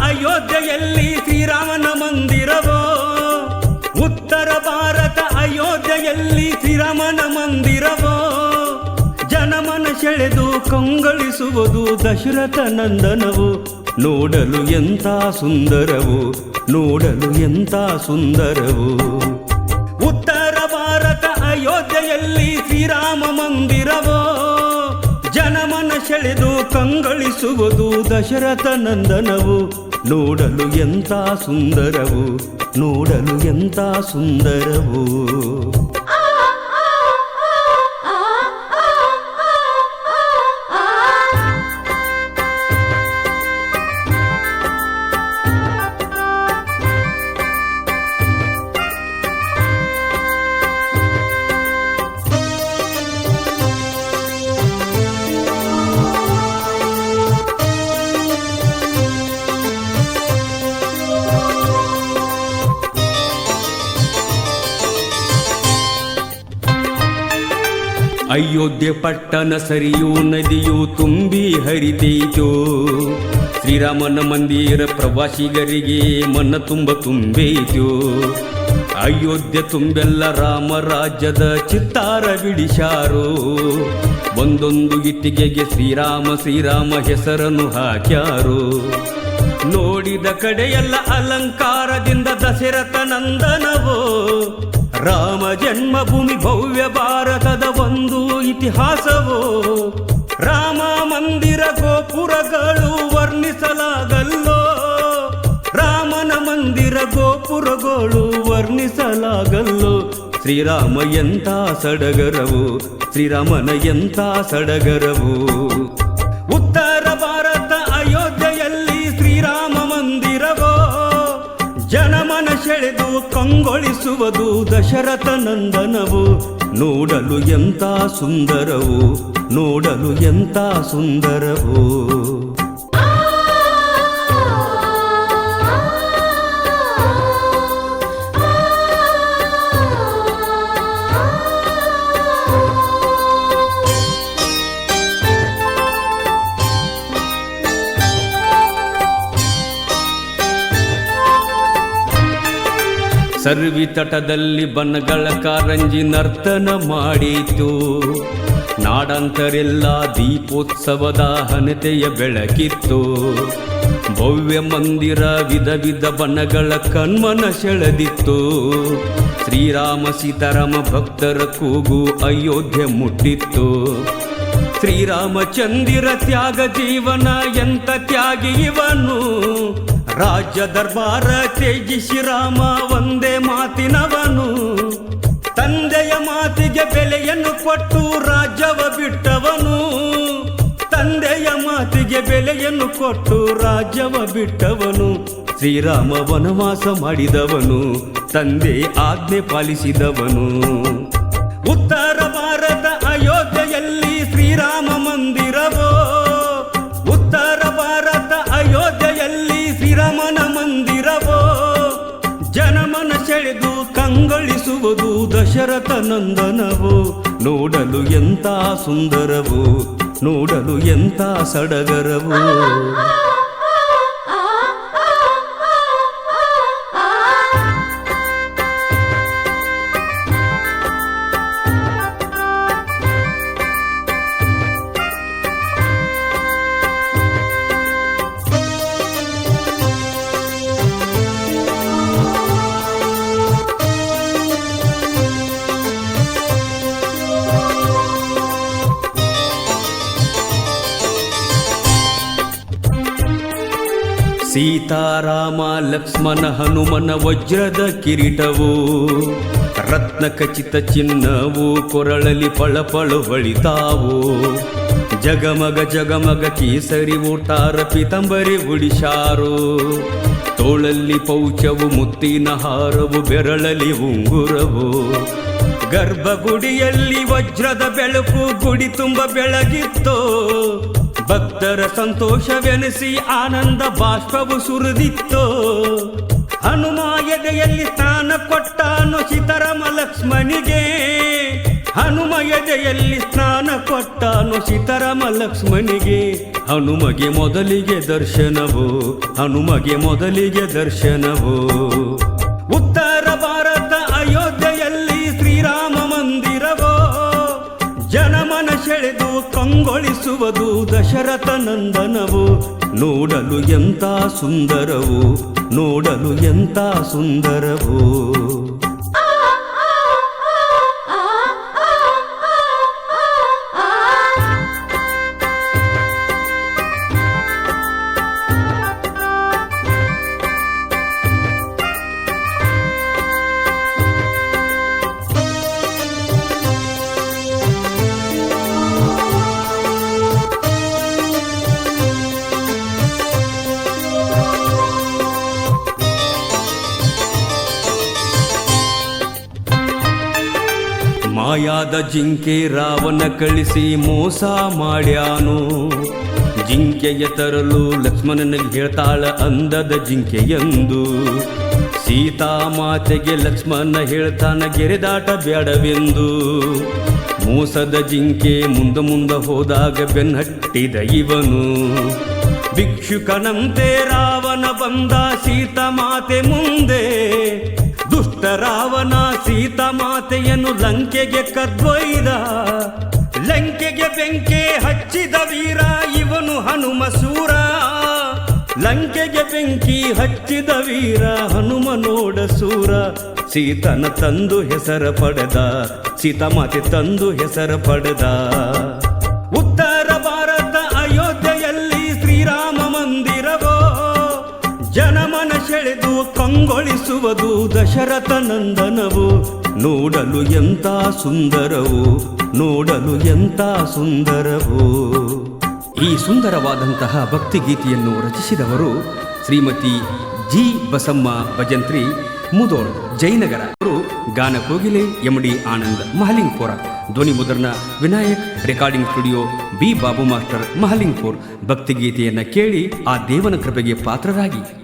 ಅಯೋಧ್ಯೆಯಲ್ಲಿ ಶ್ರೀರಾಮನ ಮಂದಿರವೋ, ಉತ್ತರ ಭಾರತ ಅಯೋಧ್ಯೆಯಲ್ಲಿ ಶ್ರೀರಾಮನ ಮಂದಿರವೋ, ಜನಮನ ಸೆಳೆದು ಕಂಗೊಳಿಸುವುದು ದಶರಥ ನಂದನವು. ನೋಡಲು ಎಂಥ ಸುಂದರವು, ನೋಡಲು ಎಂಥ ಸುಂದರವು. ಉತ್ತರ ಭಾರತ ಅಯೋಧ್ಯೆಯಲ್ಲಿ ಶ್ರೀರಾಮ ಮಂದಿರವೋ, ಜನಮನ ಸೆಳೆದು ಕಂಗೊಳಿಸುವುದು ದಶರಥ ನಂದನವು. ನೋಡಲು ಎಂಥ ಸುಂದರವು, ನೋಡಲು ಎಂಥ ಸುಂದರವು. ಅಯೋಧ್ಯೆ ಪಟ್ಟಣ ಸರಿಯೂ ನದಿಯು ತುಂಬಿ ಹರಿದೀತು. ಶ್ರೀರಾಮನ ಮಂದಿರ ಪ್ರವಾಸಿಗರಿಗೆ ಮನ ತುಂಬೈತು. ಅಯೋಧ್ಯೆ ತುಂಬೆಲ್ಲ ರಾಮರಾಜ್ಯದ ಚಿತ್ತಾರ ಬಿಡಿಸಾರು. ಒಂದೊಂದು ಇಟ್ಟಿಗೆಗೆ ಶ್ರೀರಾಮ ಶ್ರೀರಾಮ ಹೆಸರನ್ನು ಹಾಕ್ಯಾರು. ನೋಡಿದ ಕಡೆಯೆಲ್ಲ ಅಲಂಕಾರದಿಂದ ದಶರಥ ನಂದನವೋ. ರಾಮ ಜನ್ಮಭೂಮಿ ಭವ್ಯ ಭಾರತದ ಒಂದು ಇತಿಹಾಸವೋ. ರಾಮ ಮಂದಿರ ಗೋಪುರಗಳು ವರ್ಣಿಸಲಾಗಲ್ಲೋ. ರಾಮನ ಮಂದಿರ ಗೋಪುರಗಳು ವರ್ಣಿಸಲಾಗಲ್ಲೋ. ಶ್ರೀರಾಮ ಎಂಥ ಸಡಗರವು, ಶ್ರೀರಾಮನ ಎಂಥ ಸಡಗರವು. ಉತ್ತರ ಭಾರತ ಅಯೋಧ್ಯೆಯಲ್ಲಿ ಶ್ರೀರಾಮ ಮಂದಿರವೋ, ಜನಮನ ಸೆಳೆದು ಕಂಗೊಳಿಸುವುದು ದಶರಥ ನಂದನವು. ನೋಡಲು ಎಂಥ ಸುಂದರವು, ನೋಡಲು ಎಂಥ ಸುಂದರವು. ಸರ್ವಿ ತಟದಲ್ಲಿ ಬನ್ನಗಳ ಕಾರಂಜಿ ನರ್ತನ ಮಾಡಿತು. ನಾಡಂತರೆಲ್ಲ ದೀಪೋತ್ಸವದ ಹಣತೆಯ ಬೆಳಕಿತ್ತು. ಭವ್ಯ ಮಂದಿರ ವಿಧ ವಿಧ ಬಣ್ಣಗಳ ಕಣ್ಮನ ಸೆಳೆದಿತ್ತು. ಶ್ರೀರಾಮ ಸೀತಾರಾಮ ಭಕ್ತರ ಕೂಗು ಅಯೋಧ್ಯೆ ಮುಟ್ಟಿತ್ತು. ಶ್ರೀರಾಮಚಂದಿರ ತ್ಯಾಗ ಜೀವನ ಎಂತ ತ್ಯಾಗಿ ಇವನು. ರಾಜ್ಯ ದರ್ಬಾರ ತ್ಯಜಿಸಿ ರಾಮ ಒಂದೇ ಮಾತಿನವನು. ತಂದೆಯ ಮಾತಿಗೆ ಬೆಲೆಯನ್ನು ಕೊಟ್ಟು ರಾಜ್ಯವ ಬಿಟ್ಟವನು. ತಂದೆಯ ಮಾತಿಗೆ ಬೆಲೆಯನ್ನು ಕೊಟ್ಟು ರಾಜ್ಯವ ಬಿಟ್ಟವನು. ಶ್ರೀರಾಮ ವನವಾಸ ಮಾಡಿದವನು, ತಂದೆ ಆಜ್ಞೆ ಪಾಲಿಸಿದವನು. ಉತ್ತರ ಭಾರತ ಅಯೋಧ್ಯೆಯಲ್ಲಿ ಶ್ರೀರಾಮ ಮಂದಿರವೋ. ಉತ್ತರ ಭಾರತ ಅಯೋಧ್ಯೆಯಲ್ಲಿ ಶ್ರೀರಾಮನ ಮಂದಿರವೋ. ಜನಮನ ಸೆಳೆದು ಕಂಗೊಳಿಸುವುದು ದಶರಥ ನಂದನವೋ. ನೋಡಲು ಎಂಥ ಸುಂದರವು, ನೋಡಲು ಎಂಥ ಸಡಗರವು. ಸೀತಾರಾಮ ಲಕ್ಷ್ಮಣ ಹನುಮನ ವಜ್ರದ ಕಿರೀಟವು. ರತ್ನ ಖಚಿತ ಚಿನ್ನವು ಕೊರಳಲಿ ಪಳಪಳು ಹೊಳಿತಾವು. ಜಗಮಗ ಜಗಮಗ ಕೇಸರಿ ಊಟಾರ ಪಿತಂಬರಿ ಉಡಿಶಾರು. ತೋಳಲ್ಲಿ ಪೌಚವು ಮುತ್ತಿನ ಹಾರವು ಬೆರಳಲಿ ಉಂಗುರವು. ಗರ್ಭಗುಡಿಯಲ್ಲಿ ವಜ್ರದ ಬೆಳಕು ಗುಡಿ ತುಂಬ ಬೆಳಗಿತ್ತೋ. ಭಕ್ತರ ಸಂತೋಷವೆನಿಸಿ ಆನಂದ ಬಾಷ್ಪವು ಸುರಿದಿತ್ತೋ. ಹನುಮ ಎದೆಯಲ್ಲಿ ಸ್ನಾನ ಕೊಟ್ಟಾನು ಸೀತಾರಾಮ ಲಕ್ಷ್ಮಣಿಗೆ. ಹನುಮ ಎದೆಯಲ್ಲಿ ಸ್ನಾನ ಕೊಟ್ಟಾನು ಸೀತಾರಾಮ ಲಕ್ಷ್ಮಣಿಗೆ. ಹನುಮಗೆ ಮೊದಲಿಗೆ ದರ್ಶನವೋ, ಹನುಮಗೆ ಮೊದಲಿಗೆ ದರ್ಶನವೋ. ಉತ್ತರ ಭಾರತ ಅಯೋಧ್ಯೆಯಲ್ಲಿ ಶ್ರೀರಾಮ ಮಂದಿರವೋ. ಜನಮನ ಸೆಳೆದು ಕಂಗೊಳಿಸುವುದು ದಶರಥ ನಂದನವು. ನೋಡಲು ಎಂಥ ಸುಂದರವು, ನೋಡಲು ಎಂಥ ಸುಂದರವು. ಮಾಯಾದ ಜಿಂಕೆ ರಾವಣ ಕಳಿಸಿ ಮೋಸ ಮಾಡ್ಯಾನು. ಜಿಂಕೆಯ ತರಲು ಲಕ್ಷ್ಮಣನಿಗೆ ಹೇಳ್ತಾಳ ಅಂದದ ಜಿಂಕೆಯಂದು. ಸೀತಾಮಾತೆಗೆ ಲಕ್ಷ್ಮಣ ಹೇಳ್ತಾನ ಗೆರೆದಾಟ ಬೇಡವೆಂದು. ಮೋಸದ ಜಿಂಕೆ ಮುಂದ ಹೋದಾಗ ಬೆನ್ನಟ್ಟಿದ ಇವನು. ಭಿಕ್ಷುಕನಂತೆ ರಾವಣ ಬಂದ ಸೀತಾಮಾತೆ ಮುಂದೆ. ದುಷ್ಟ ರಾವಣ ಸೀತಾಮಾತೆಯನ್ನು ಲಂಕೆಗೆ ಕದ್ದೊಯ್ದ. ಲಂಕೆಗೆ ಬೆಂಕಿ ಹಚ್ಚಿದ ವೀರ ಇವನು ಹನುಮ ಸೂರ. ಲಂಕೆಗೆ ಬೆಂಕಿ ಹಚ್ಚಿದ ವೀರ ಹನುಮ ನೋಡ ಸೂರ. ಸೀತನ ತಂದು ಹೆಸರ ಪಡೆದ, ಸೀತಾಮಾತೆ ತಂದು ಹೆಸರ ಪಡೆದ. ಉತ್ತರ ಭಾರತ ಅಯೋಧ್ಯೆಯಲ್ಲಿ ಶ್ರೀರಾಮ ಮಂದಿರವೋ. ಜನಮನ ಸೆಳೆದು ಕಂಗೊಳಿಸುವುದು ದಶರಥ ನಂದನವು. ನೋಡಲು ಎಂಥ ಸುಂದರವು, ನೋಡಲು ಎಂಥ ಸುಂದರವು. ಈ ಸುಂದರವಾದಂತಹ ಭಕ್ತಿಗೀತೆಯನ್ನು ರಚಿಸಿದವರು ಶ್ರೀಮತಿ ಜಿ ಬಸಮ್ಮ ಭಜಂತ್ರಿ, ಮುದೋಳ್, ಜಯನಗರ. ಅವರು ಗಾನ ಕೋಗಿಲೆ MD ಆನಂದ್, ಮಹಲಿಂಗ್ಪುರ. ಧ್ವನಿ ಮುದ್ರಣ Vinayak, recording studio B Babu master, Mahalingpur. ಭಕ್ತಿಗೀತೆಯನ್ನು ಕೇಳಿ ಆ ದೇವನ ಕೃಪೆಗೆ ಪಾತ್ರರಾಗಿ.